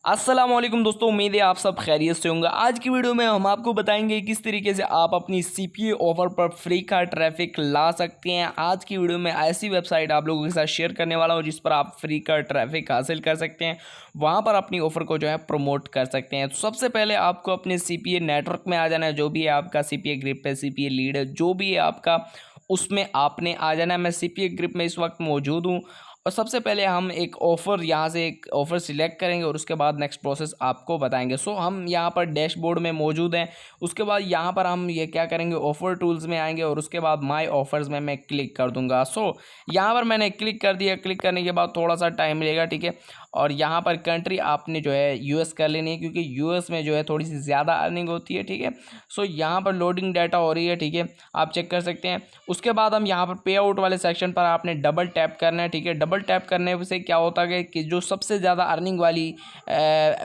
अस्सलामुअलैकुम दोस्तों, उम्मीद है आप सब खैरियत से होंगे। आज की वीडियो में हम आपको बताएंगे किस तरीके से आप अपनी सीपीयू ऑफर पर फ्री का ट्रैफिक ला सकते हैं। आज की वीडियो में ऐसी वेबसाइट आप लोगों के साथ शेयर करने वाला हूं जिस पर आप फ्री का ट्रैफिक हासिल कर सकते हैं, वहां पर अपनी ऑफर को जो है प्रमोट कर सकते हैं। तो सबसे पहले आपको अपने सीपीए नेटवर्क में आ जाना है, जो भी है आपका सीपीए ग्रिप है, सीपीए लीड है, जो भी है आपका, उसमें आपने आ जाना है। मैं सीपीए ग्रिप में इस वक्त मौजूद हूँ और सबसे पहले हम एक ऑफ़र यहाँ से एक ऑफ़र सिलेक्ट करेंगे और उसके बाद नेक्स्ट प्रोसेस आपको बताएंगे। सो हम यहाँ पर डैशबोर्ड में मौजूद हैं। उसके बाद यहाँ पर हम ये क्या करेंगे, ऑफ़र टूल्स में आएंगे और उसके बाद माय ऑफ़र्स में मैं क्लिक कर दूंगा। सो यहाँ पर मैंने क्लिक कर दिया। क्लिक करने के बाद थोड़ा सा टाइम लगेगा, ठीक है। और यहाँ पर कंट्री आपने जो है यूएस कर लेनी है, क्योंकि यूएस में जो है थोड़ी सी ज़्यादा अर्निंग होती है, ठीक है। सो यहाँ पर लोडिंग डाटा हो रही है, ठीक है, आप चेक कर सकते हैं। उसके बाद हम यहाँ पर पे आउट वाले सेक्शन पर आपने डबल टैप करना है, ठीक है। डबल टैप करने से क्या होता है कि जो सबसे ज़्यादा अर्निंग वाली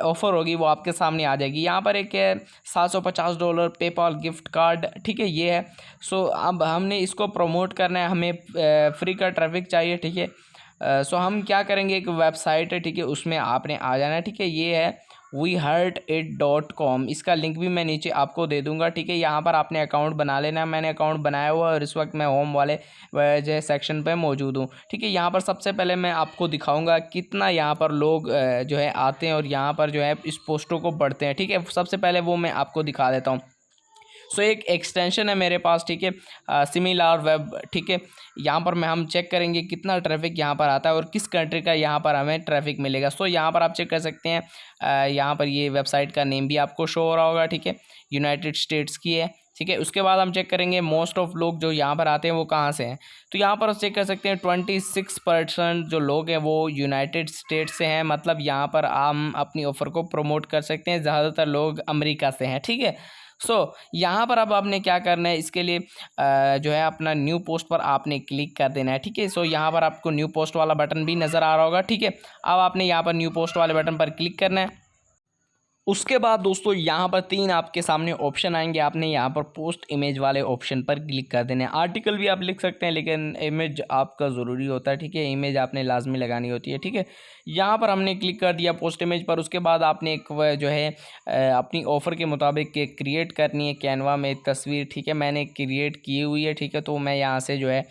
ऑफ़र होगी वो आपके सामने आ जाएगी। यहाँ पर एक है $750 पेपाल गिफ्ट कार्ड, ठीक है, ये है। सो अब हमने इसको प्रमोट करना है, हमें फ्री का ट्रैफिक चाहिए, ठीक है। सो हम क्या करेंगे, एक वेबसाइट है, ठीक है, उसमें आपने आ जाना है, ठीक है। ये है WeHeartIt.com, इसका लिंक भी मैं नीचे आपको दे दूंगा, ठीक है। यहाँ पर आपने अकाउंट बना लेना है। मैंने अकाउंट बनाया हुआ है और इस वक्त मैं होम वाले जो है सेक्शन पे मौजूद हूँ, ठीक है। यहाँ पर सबसे पहले मैं आपको दिखाऊंगा कितना यहाँ पर लोग जो है आते हैं और यहाँ पर जो है इस पोस्टों को पढ़ते हैं, ठीक है। सबसे पहले वो मैं आपको दिखा देता हूँ। सो एक एक्सटेंशन है मेरे पास, ठीक है, सिमिलर वेब, ठीक है। यहाँ पर हम चेक करेंगे कितना ट्रैफिक यहाँ पर आता है और किस कंट्री का यहाँ पर हमें ट्रैफिक मिलेगा। सो यहाँ पर आप चेक कर सकते हैं, यहाँ पर ये वेबसाइट का नेम भी आपको शो हो रहा होगा, ठीक है, यूनाइटेड स्टेट्स की है, ठीक है। उसके बाद हम चेक करेंगे मोस्ट ऑफ लोग जो यहाँ पर आते हैं वो कहाँ से हैं। तो यहाँ पर चेक कर सकते हैं 26% जो लोग हैं वो यूनाइटेड स्टेट्स से हैं, मतलब यहाँ पर हम अपनी ऑफ़र को प्रमोट कर सकते हैं। ज़्यादातर लोग अमेरिका से हैं, ठीक है। सो यहाँ पर अब आपने क्या करना है, इसके लिए जो है अपना न्यू पोस्ट पर आपने क्लिक कर देना है, ठीक है। सो यहाँ पर आपको न्यू पोस्ट वाला बटन भी नज़र आ रहा होगा, ठीक है। अब आपने यहाँ पर न्यू पोस्ट वाले बटन पर क्लिक करना है। उसके बाद दोस्तों यहाँ पर 3 आपके सामने ऑप्शन आएंगे, आपने यहाँ पर पोस्ट इमेज वाले ऑप्शन पर क्लिक कर देना है। आर्टिकल भी आप लिख सकते हैं लेकिन इमेज आपका ज़रूरी होता है, ठीक है। इमेज आपने लाजमी लगानी होती है, ठीक है। यहाँ पर हमने क्लिक कर दिया पोस्ट इमेज पर। उसके बाद आपने एक जो है अपनी ऑफ़र के मुताबिक क्रिएट करनी है कैनवा में एक तस्वीर, ठीक है। मैंने क्रिएट की हुई है, ठीक है। तो मैं यहाँ से जो है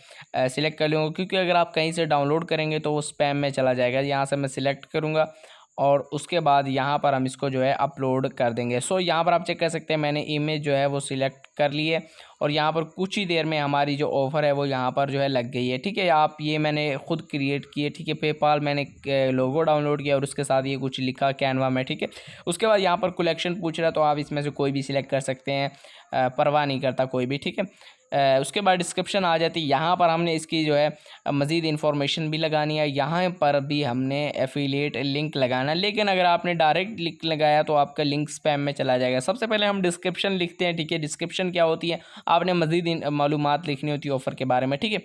सिलेक्ट कर लूँगा, क्योंकि अगर आप कहीं से डाउनलोड करेंगे तो वो स्पैम में चला जाएगा। यहाँ से मैं सिलेक्ट करूँगा और उसके बाद यहाँ पर हम इसको जो है अपलोड कर देंगे। सो यहाँ पर आप चेक कर सकते हैं मैंने इमेज जो है वो सिलेक्ट कर ली है और यहाँ पर कुछ ही देर में हमारी जो ऑफ़र है वो यहाँ पर जो है लग गई है, ठीक है। आप ये मैंने खुद क्रिएट की है, ठीक है। पेपाल मैंने लोगो डाउनलोड किया और उसके साथ ये कुछ लिखा कैनवा में, ठीक है। उसके बाद यहाँ पर कलेक्शन पूछ रहा है तो आप इसमें से कोई भी सिलेक्ट कर सकते हैं, परवाह नहीं करता कोई भी, ठीक है। उसके बाद डिस्क्रिप्शन आ जाती है। यहाँ पर हमने इसकी जो है मज़ीद इन्फॉर्मेशन भी लगानी है। यहाँ पर भी हमने एफिलिएट लिंक लगाना है, लेकिन अगर आपने डायरेक्ट लिंक लगाया तो आपका लिंक स्पैम में चला जाएगा। सबसे पहले हम डिस्क्रिप्शन लिखते हैं, ठीक है। डिस्क्रिप्शन क्या होती है, आपने मज़ीद मालूमात लिखनी होती है ऑफ़र के बारे में, ठीक है।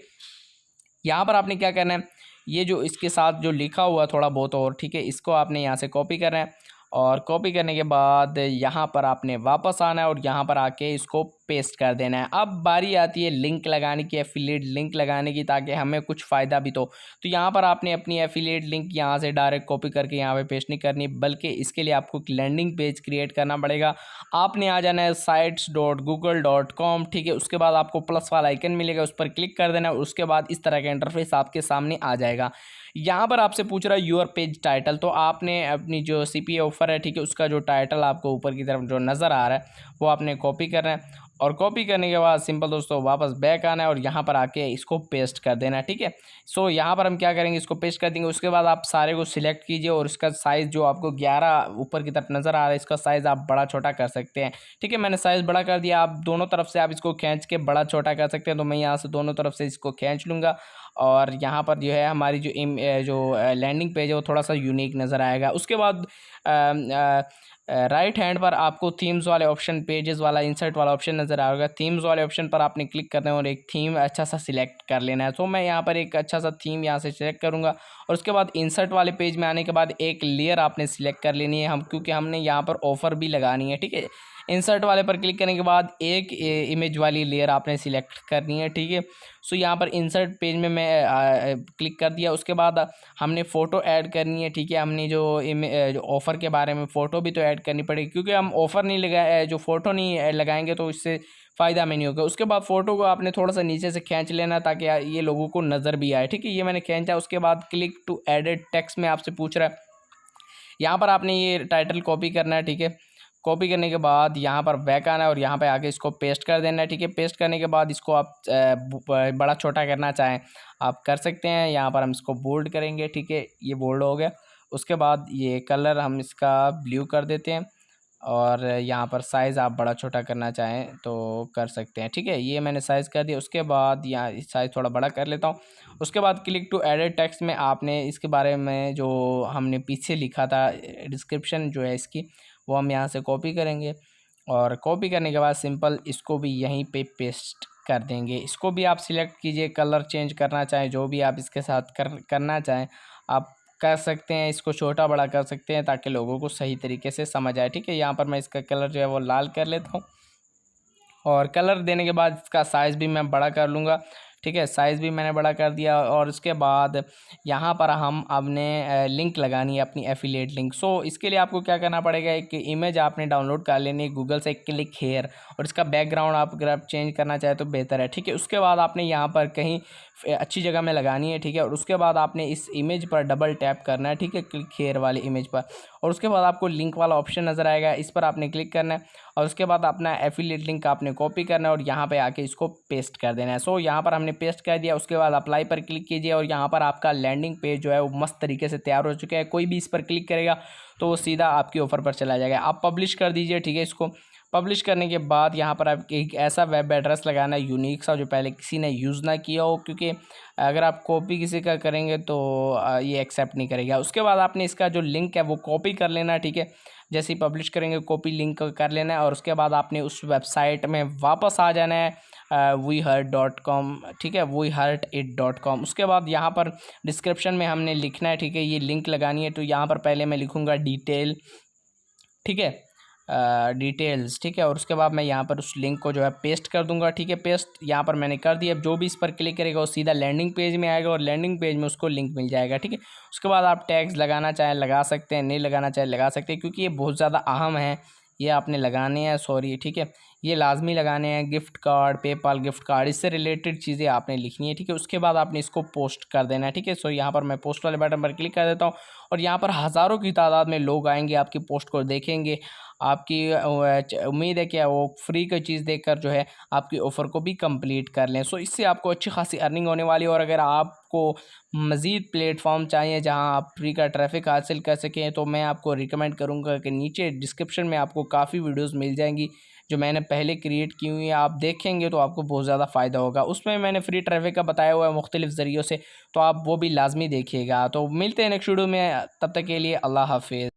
यहाँ पर आपने क्या करना है, ये जो इसके साथ जो लिखा हुआ थोड़ा बहुत और, ठीक है, इसको आपने यहाँ से कॉपी करना है और कॉपी करने के बाद यहाँ पर आपने वापस आना है और यहाँ पर आके इसको पेस्ट कर देना है। अब बारी आती है लिंक लगाने की, एफिलिएट लिंक लगाने की, ताकि हमें कुछ फ़ायदा भी तो यहाँ पर आपने अपनी एफिलिएट लिंक यहाँ से डायरेक्ट कॉपी करके यहाँ पे पेस्ट नहीं करनी, बल्कि इसके लिए आपको एक लैंडिंग पेज क्रिएट करना पड़ेगा। आपने आ जाना है sites.google.com, ठीक है। उसके बाद आपको प्लस वाला आइकन मिलेगा, उस पर क्लिक कर देना है। उसके बाद इस तरह का इंटरफेस आपके सामने आ जाएगा। यहाँ पर आपसे पूछ रहा है योर पेज टाइटल, तो आपने अपनी जो सीपीए ऑफ़र है, ठीक है, उसका जो टाइटल आपको ऊपर की तरफ जो नज़र आ रहा है वो आपने कॉपी करना है और कॉपी करने के बाद सिंपल दोस्तों वापस बैक आना है और यहाँ पर आके इसको पेस्ट कर देना है, ठीक है। सो यहाँ पर हम क्या करेंगे, इसको पेस्ट कर देंगे। उसके बाद आप सारे को सिलेक्ट कीजिए और इसका साइज़ जो आपको 11 ऊपर की तरफ नज़र आ रहा है, इसका साइज़ आप बड़ा छोटा कर सकते हैं, ठीक है। मैंने साइज़ बड़ा कर दिया। आप दोनों तरफ से आप इसको खींच के बड़ा छोटा कर सकते हैं, तो मैं यहाँ से दोनों तरफ से इसको खींच लूँगा और यहाँ पर जो है हमारी जो लैंडिंग पेज है वो थोड़ा सा यूनिक नज़र आएगा। उसके बाद राइट हैंड पर आपको थीम्स वाले ऑप्शन, पेजेस वाला, इंसर्ट वाला ऑप्शन नज़र आएगा। थीम्स वाले ऑप्शन पर आपने क्लिक करना है और एक थीम अच्छा सा सिलेक्ट कर लेना है। तो मैं यहाँ पर एक अच्छा सा थीम यहाँ से सिलेक्ट करूँगा और उसके बाद इंसर्ट वाले पेज में आने के बाद एक लेयर आपने सिलेक्ट कर लेनी है, क्योंकि हमने यहाँ पर ऑफ़र भी लगानी है, ठीक है। इंसर्ट वाले पर क्लिक करने के बाद एक इमेज वाली लेयर आपने सिलेक्ट करनी है, ठीक है। सो यहाँ पर इंसर्ट पेज में मैं क्लिक कर दिया। उसके बाद हमने फ़ोटो ऐड करनी है, ठीक है। हमने जो ऑफ़र के बारे में फ़ोटो भी तो ऐड करनी पड़ेगी, क्योंकि हम ऑफ़र नहीं लगाए, जो फ़ोटो नहीं लगाएंगे तो इससे फ़ायदा में नहीं होगा। उसके बाद फ़ोटो को आपने थोड़ा सा नीचे से खींच लेना ताकि ये लोगों को नज़र भी आए, ठीक है। ये मैंने खींचा। उसके बाद क्लिक टू एडिट टेक्स्ट में आपसे पूछ रहा है, यहाँ पर आपने ये टाइटल कॉपी करना है, ठीक है। कॉपी करने के बाद यहाँ पर बैक आना है और यहाँ पे आके इसको पेस्ट कर देना है, ठीक है। पेस्ट करने के बाद इसको आप बड़ा छोटा करना चाहें आप कर सकते हैं। यहाँ पर हम इसको बोल्ड करेंगे, ठीक है। ये बोल्ड हो गया। उसके बाद ये कलर हम इसका ब्लू कर देते हैं और यहाँ पर साइज़ आप बड़ा छोटा करना चाहें तो कर सकते हैं, ठीक है। ये मैंने साइज़ कर दिया। उसके बाद यहाँ साइज़ थोड़ा बड़ा कर लेता हूँ। उसके बाद क्लिक टू एडिट टेक्स्ट में आपने इसके बारे में जो हमने पीछे लिखा था डिस्क्रिप्शन जो है इसकी, वो हम यहाँ से कॉपी करेंगे और कॉपी करने के बाद सिंपल इसको भी यहीं पे पेस्ट कर देंगे। इसको भी आप सिलेक्ट कीजिए, कलर चेंज करना चाहें, जो भी आप इसके साथ करना चाहें आप कर सकते हैं। इसको छोटा बड़ा कर सकते हैं ताकि लोगों को सही तरीके से समझ आए, ठीक है। यहाँ पर मैं इसका कलर जो है वो लाल कर लेता हूँ और कलर देने के बाद इसका साइज़ भी मैं बड़ा कर लूँगा, ठीक है। साइज़ भी मैंने बड़ा कर दिया और उसके बाद यहाँ पर हम अपने लिंक लगानी है, अपनी एफिलिएट लिंक। सो इसके लिए आपको क्या करना पड़ेगा, एक इमेज आपने डाउनलोड कर लेनी है गूगल से, क्लिक हेयर, और इसका बैकग्राउंड आप अगर आप चेंज करना चाहे तो बेहतर है, ठीक है। उसके बाद आपने यहाँ पर कहीं अच्छी जगह में लगानी है, ठीक है। और उसके बाद आपने इस इमेज पर डबल टैप करना है, ठीक है, क्लिक हेयर वाली इमेज पर। और उसके बाद आपको लिंक वाला ऑप्शन नज़र आएगा, इस पर आपने क्लिक करना है और उसके बाद अपना एफिलिएट लिंक आपने कॉपी करना है और यहाँ पे आके इसको पेस्ट कर देना है। सो यहाँ पर हमने पेस्ट कर दिया। उसके बाद अप्लाई पर क्लिक कीजिए और यहाँ पर आपका लैंडिंग पेज जो है वो मस्त तरीके से तैयार हो चुका है। कोई भी इस पर क्लिक करेगा तो वो सीधा आपकी ऑफ़र पर चला जाएगा। आप पब्लिश कर दीजिए, ठीक है। इसको पब्लिश करने के बाद यहाँ पर आप एक ऐसा वेब एड्रेस लगाना है यूनिक सा जो पहले किसी ने यूज़ ना किया हो, क्योंकि अगर आप कॉपी किसी का करेंगे तो ये एक्सेप्ट नहीं करेगा। उसके बाद आपने इसका जो लिंक है वो कॉपी कर लेना है, ठीक है। जैसे ही पब्लिश करेंगे कॉपी लिंक कर लेना है और उसके बाद आपने उस वेबसाइट में वापस आ जाना है weheard.com, ठीक है, weheardit.com। उसके बाद यहाँ पर डिस्क्रिप्शन में हमने लिखना है, ठीक है, ये लिंक लगानी है। तो यहाँ पर पहले मैं लिखूँगा डिटेल, ठीक है, डिटेल्स, ठीक है। और उसके बाद मैं यहाँ पर उस लिंक को जो है पेस्ट कर दूंगा, ठीक है। पेस्ट यहाँ पर मैंने कर दिया। जो भी इस पर क्लिक करेगा वो सीधा लैंडिंग पेज में आएगा और लैंडिंग पेज में उसको लिंक मिल जाएगा, ठीक है। उसके बाद आप टैग्स लगाना चाहें लगा सकते हैं, नहीं लगाना चाहें लगा सकते हैं, क्योंकि ये बहुत ज़्यादा अहम है, ये आपने लगाने हैं, सॉरी, ठीक है, ये लाजमी लगाने हैं। Gift card, PayPal gift card, इससे रिलेटेड चीज़ें आपने लिखनी है, ठीक है। उसके बाद आपने इसको पोस्ट कर देना है, ठीक है। सो यहाँ पर मैं पोस्ट वाले बटन पर क्लिक कर देता हूँ और यहाँ पर हज़ारों की तादाद में लोग आएंगे, आपकी पोस्ट को देखेंगे। आपकी उम्मीद है कि वो फ्री की चीज़ देखकर जो है आपकी ऑफ़र को भी कंप्लीट कर लें। सो इससे आपको अच्छी खासी अर्निंग होने वाली है। और अगर आपको मज़ीद प्लेटफॉर्म चाहिए जहां आप फ्री का ट्रैफिक हासिल कर सकें तो मैं आपको रिकमेंड करूंगा कि नीचे डिस्क्रिप्शन में आपको काफ़ी वीडियोस मिल जाएंगी जो मैंने पहले क्रिएट की हुई है। आप देखेंगे तो आपको बहुत ज़्यादा फ़ायदा होगा। उसमें मैंने फ्री ट्रैफिक का बताया हुआ है मुख्तलिफ़ ज़रियों से, तो आप वो भी लाजमी देखिएगा। तो मिलते हैं नेक्स्ट वीडियो में, तब तक के लिए अल्लाह हाफिज़।